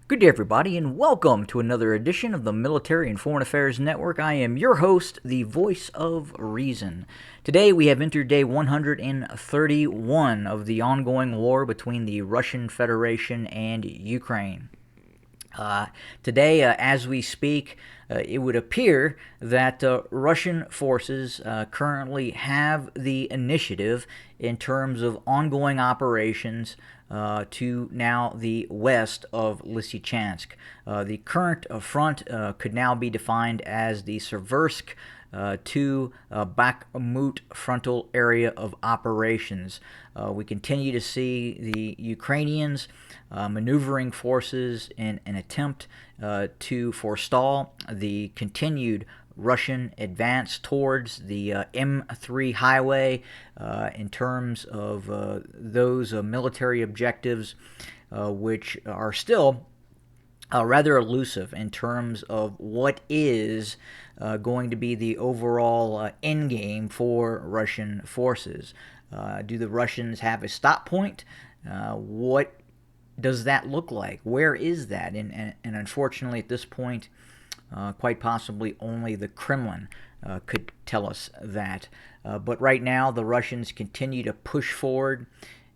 Good day, everybody, and welcome to another edition of the Military and Foreign Affairs Network. I am your host, the voice of reason. Today, we have entered day 131 of the ongoing war between the Russian Federation and Ukraine. Today, as we speak, it would appear that Russian forces currently have the initiative in terms of ongoing operations to now the west of Lysychansk. The current front could now be defined as the Seversk to Bakhmut frontal area of operations. We continue to see the Ukrainians maneuvering forces in an attempt to forestall the continued Russian advance towards the M3 highway in terms of those military objectives, which are still rather elusive in terms of what is going to be the overall end game for Russian forces. Do the Russians have a stop point? What does that look like? Where is that? And unfortunately, at this point, quite possibly only the Kremlin could tell us that. But right now, the Russians continue to push forward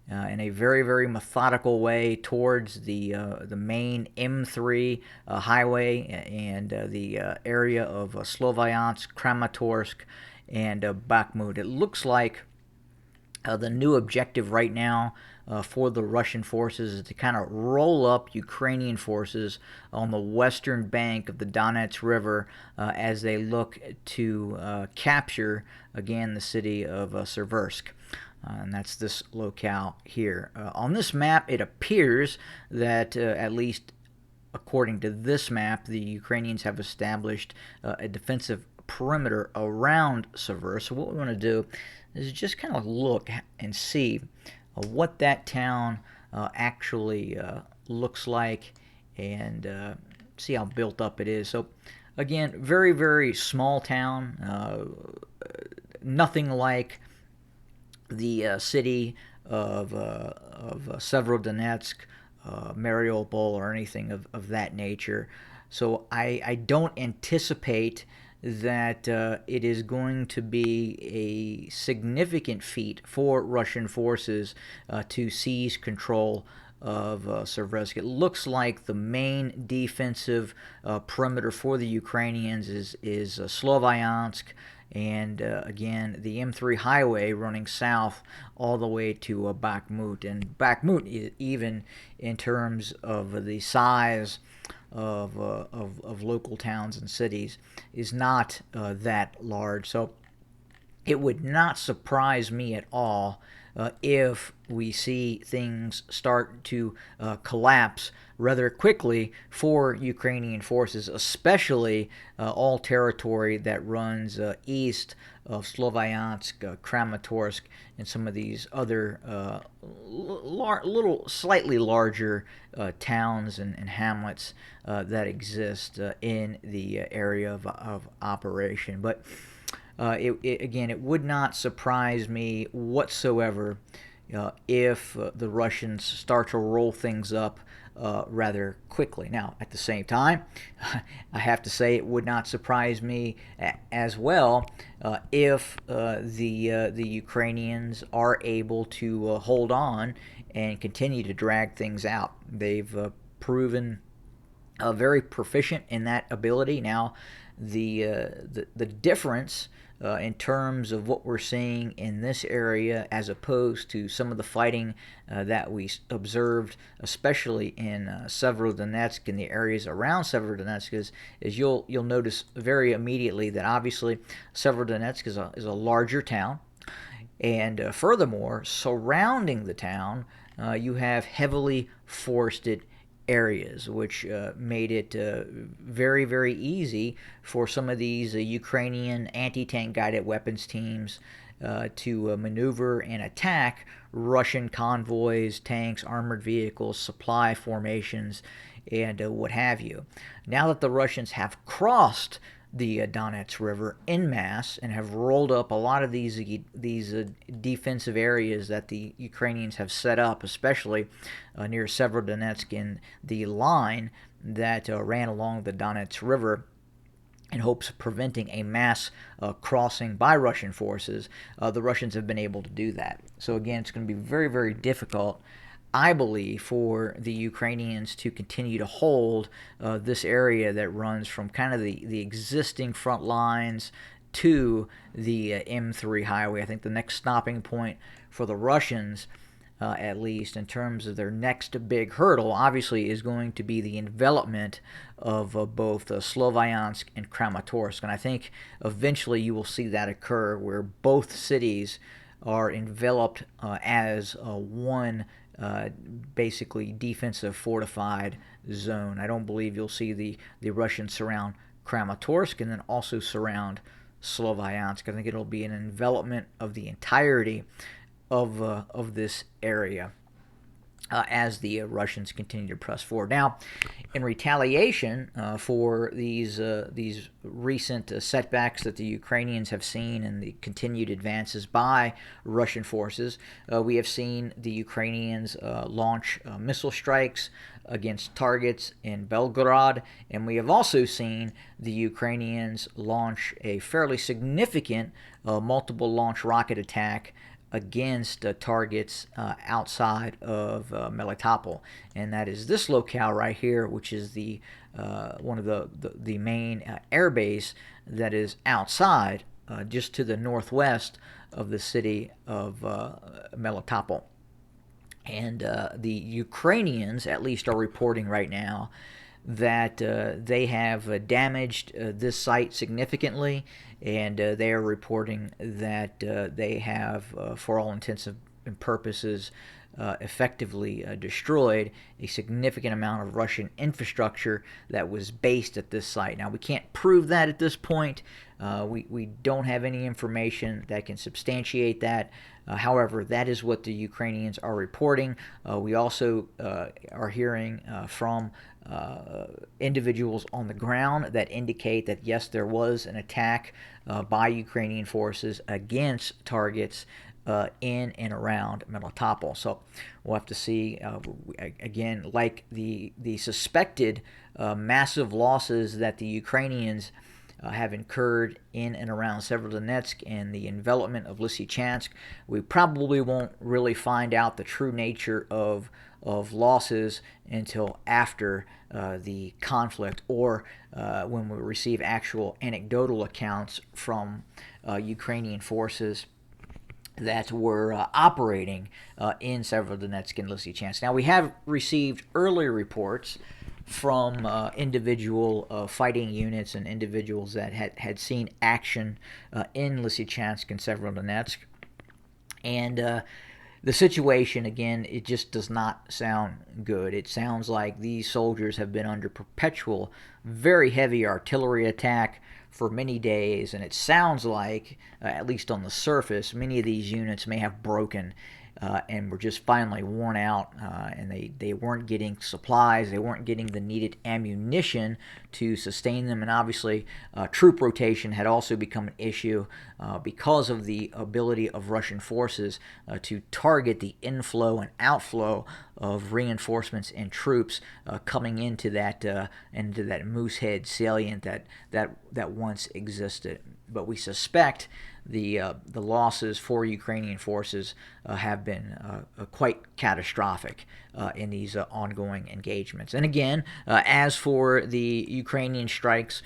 in a very, very methodical way towards the main M3 highway and the area of Sloviansk, Kramatorsk, and Bakhmut. It looks like the new objective right now for the Russian forces is to kind of roll up Ukrainian forces on the western bank of the Donets River as they look to capture, again, the city of Seversk. And that's this locale here. On this map, it appears that, at least according to this map, the Ukrainians have established a defensive perimeter around Seversk. So what we want to do is just kind of look and see what that town actually looks like and see how built up it is. So again, very, very small town, nothing like the city of Severodonetsk, Mariupol, or anything of that nature. So I don't anticipate that it is going to be a significant feat for Russian forces to seize control of Seversk. It looks like the main defensive perimeter for the Ukrainians is Sloviansk, and again, the M3 highway running south all the way to Bakhmut. And Bakhmut, even in terms of the size of local towns and cities, is not that large. So it would not surprise me at all if we see things start to collapse rather quickly for Ukrainian forces, especially all territory that runs east of Sloviansk, Kramatorsk, and some of these other little, slightly larger towns and hamlets that exist in the area of operation. But again, it would not surprise me whatsoever if the Russians start to roll things up rather quickly. Now, at the same time, I have to say it would not surprise me as well if the Ukrainians are able to hold on and continue to drag things out. They've proven very proficient in that ability. Now, the difference in terms of what we're seeing in this area as opposed to some of the fighting that we observed, especially in Severodonetsk and the areas around Severodonetsk, is you'll notice very immediately that obviously Severodonetsk is a larger town, and furthermore, surrounding the town, you have heavily forested areas, which made it very, very easy for some of these Ukrainian anti-tank guided weapons teams to maneuver and attack Russian convoys, tanks, armored vehicles, supply formations, and what have you. Now that the Russians have crossed the Donetsk River en masse and have rolled up a lot of these defensive areas that the Ukrainians have set up, especially near Severodonetsk, in the line that ran along the Donetsk River, in hopes of preventing a mass crossing by Russian forces. The Russians have been able to do that. So again, it's going to be very, very difficult, I believe, for the Ukrainians to continue to hold this area that runs from kind of the existing front lines to the M3 highway. I think the next stopping point for the Russians, at least in terms of their next big hurdle, obviously is going to be the envelopment of both Sloviansk and Kramatorsk. And I think eventually you will see that occur, where both cities are enveloped as one basically defensive fortified zone. I don't believe you'll see the Russians surround Kramatorsk and then also surround Sloviansk. I think it'll be an envelopment of the entirety of this area as the Russians continue to press forward. Now, in retaliation for these recent setbacks that the Ukrainians have seen and the continued advances by Russian forces, we have seen the Ukrainians launch missile strikes against targets in Belgorod, and we have also seen the Ukrainians launch a fairly significant multiple launch rocket attack against targets outside of Melitopol, and that is this locale right here, which is the one of the main air base that is outside, just to the northwest of the city of Melitopol. And the Ukrainians, at least, are reporting right now that they have damaged this site significantly, and they are reporting that they have, for all intents and purposes, effectively destroyed a significant amount of Russian infrastructure that was based at this site. Now, we can't prove that at this point. We don't have any information that can substantiate that. However, that is what the Ukrainians are reporting. We also are hearing from individuals on the ground that indicate that, yes, there was an attack by Ukrainian forces against targets in and around Melitopol. So we'll have to see, again, like the suspected massive losses that the Ukrainians have incurred in and around Severodonetsk and the envelopment of Lysychansk. We probably won't really find out the true nature of losses until after the conflict, or when we receive actual anecdotal accounts from Ukrainian forces that were operating in Severodonetsk and Lysychansk. Now, we have received earlier reports from individual fighting units and individuals that had seen action in Lysychansk and Severodonetsk. And the situation, again, it just does not sound good. It sounds like these soldiers have been under perpetual, very heavy artillery attack for many days, and it sounds like, at least on the surface, many of these units may have broken and were just finally worn out, and they weren't getting supplies, they weren't getting the needed ammunition to sustain them, and obviously troop rotation had also become an issue because of the ability of Russian forces to target the inflow and outflow of reinforcements and troops coming into that Moosehead salient that once existed. But we suspect the losses for Ukrainian forces have been quite catastrophic in these ongoing engagements. And again, as for the Ukrainian strikes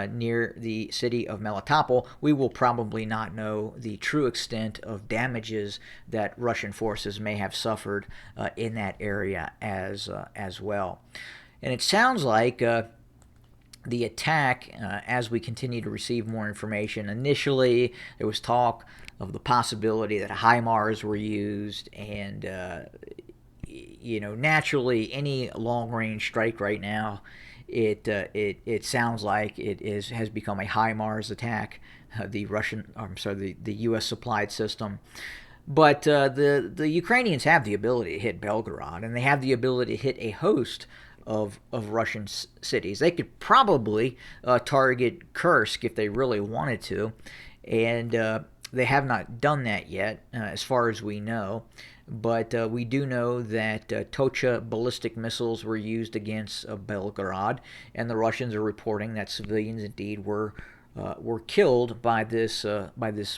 near the city of Melitopol, we will probably not know the true extent of damages that Russian forces may have suffered in that area as well. And it sounds like the attack, as we continue to receive more information, initially there was talk of the possibility that HIMARS were used, and naturally any long-range strike right now, it sounds like has become a HIMARS attack, the U.S. supplied system. But the Ukrainians have the ability to hit Belgorod, and they have the ability to hit a host of Russian cities. They could probably target Kursk if they really wanted to, and they have not done that yet, as far as we know. But we do know that Tocha ballistic missiles were used against Belgorod, and the Russians are reporting that civilians indeed were killed by this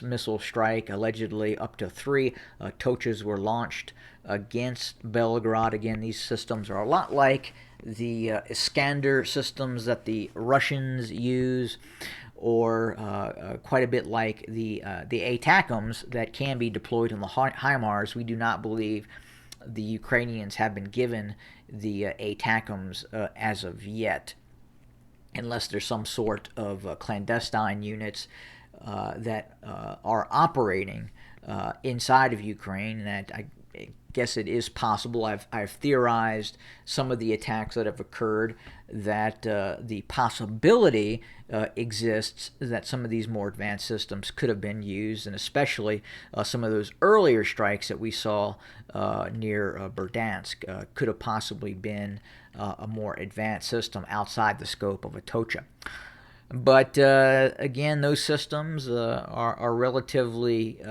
missile strike. Allegedly, up to 3 Tochas were launched against Belgorod. Again, these systems are a lot like the Iskander systems that the Russians use, or quite a bit like the ATACMS that can be deployed on the HIMARS. We do not believe the Ukrainians have been given the ATACMS as of yet, unless there's some sort of clandestine units that are operating inside of Ukraine. That I guess it is possible. I've theorized some of the attacks that have occurred, that the possibility exists that some of these more advanced systems could have been used, and especially some of those earlier strikes that we saw near Berdansk could have possibly been a more advanced system outside the scope of a Tocha. But again, those systems are relatively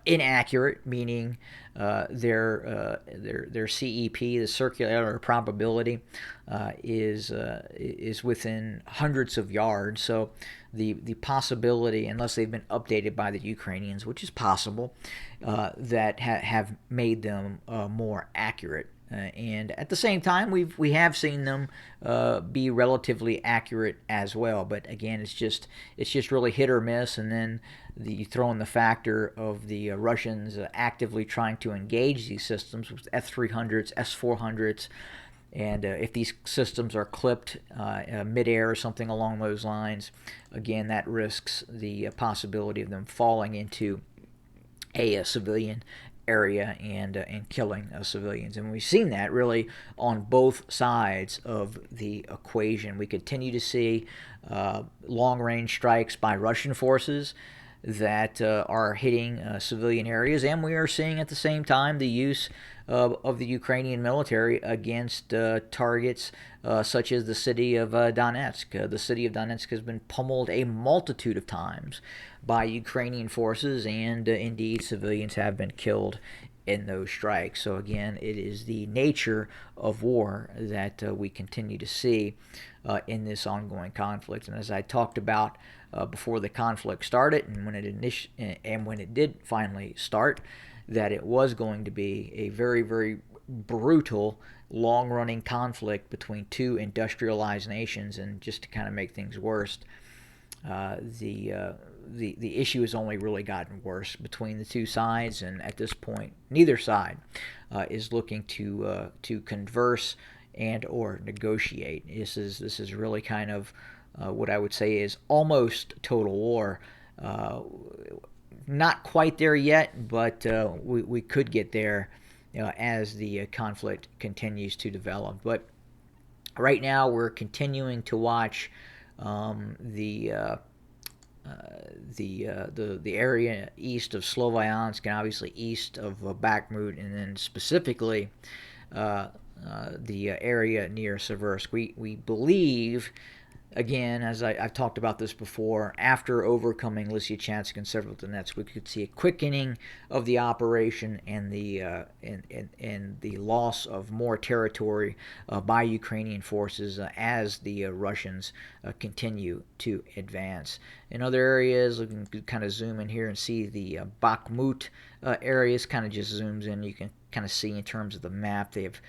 inaccurate, meaning their CEP, the circular probability, is within hundreds of yards. So the possibility, unless they've been updated by the Ukrainians, which is possible, that have made them more accurate. And at the same time, we have seen them be relatively accurate as well. But again, it's just really hit or miss. And then you throw in the factor of the Russians actively trying to engage these systems with S-300s, S-400s. And if these systems are clipped midair or something along those lines, again, that risks the possibility of them falling into a civilian area and killing civilians. And we've seen that really on both sides of the equation. We continue to see long-range strikes by Russian forces that are hitting civilian areas, and we are seeing at the same time the use of the Ukrainian military against targets such as the city of Donetsk. The city of Donetsk has been pummeled a multitude of times by Ukrainian forces, and indeed civilians have been killed in those strikes. So again, it is the nature of war that we continue to see in this ongoing conflict. And as I talked about before the conflict started, and when it did finally start, that it was going to be a very, very brutal, long-running conflict between two industrialized nations. And just to kind of make things worse, the issue has only really gotten worse between the two sides, and at this point, neither side is looking to converse and or negotiate. This is really kind of what I would say is almost total war. Not quite there yet, but we could get there as the conflict continues to develop. But right now, we're continuing to watch the area east of Sloviansk, and obviously east of Bakhmut, and then specifically the area near Seversk. We believe, again, as I've talked about this before, after overcoming Lysychansk and Severodonetsk, we could see a quickening of the operation and the loss of more territory by Ukrainian forces as the Russians continue to advance. In other areas, we can kind of zoom in here and see the Bakhmut areas. Kind of just zooms in. You can kind of see in terms of the map, they have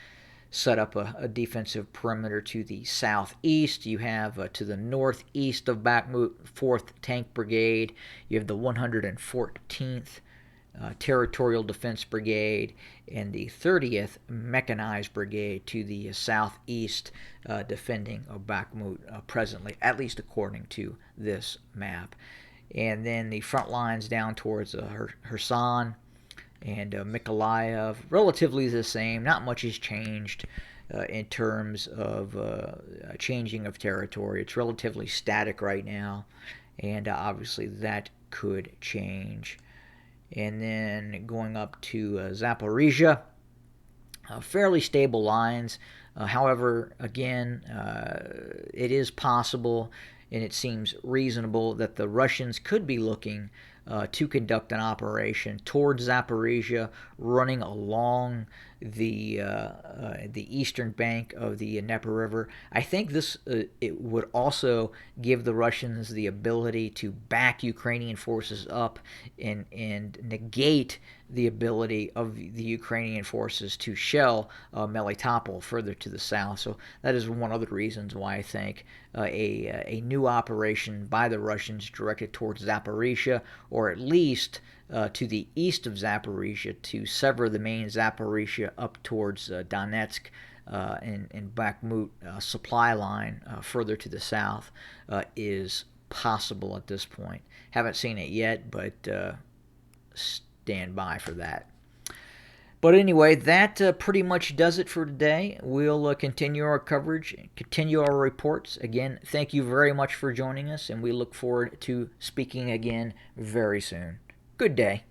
set up a defensive perimeter to the southeast. You have to the northeast of Bakhmut, 4th Tank Brigade. You have the 114th Territorial Defense Brigade and the 30th Mechanized Brigade to the southeast, defending Bakhmut presently, at least according to this map. And then the front lines down towards Kherson and Mykolaiv, relatively the same. Not much has changed in terms of changing of territory. It's relatively static right now, and obviously that could change. And then going up to Zaporizhia, fairly stable lines. However, again, it is possible and it seems reasonable that the Russians could be looking to conduct an operation towards Zaporizhia, running along the eastern bank of the Dnieper River. I think this it would also give the Russians the ability to back Ukrainian forces up and negate the ability of the Ukrainian forces to shell Melitopol further to the south. So that is one of the reasons why I think a new operation by the Russians directed towards Zaporizhia, or at least to the east of Zaporizhia, to sever the main Zaporizhia up towards Donetsk and Bakhmut supply line further to the south, is possible at this point. Haven't seen it yet, but stand by for that. But anyway, that pretty much does it for today. We'll continue our coverage, continue our reports. Again, thank you very much for joining us, and we look forward to speaking again very soon. Good day.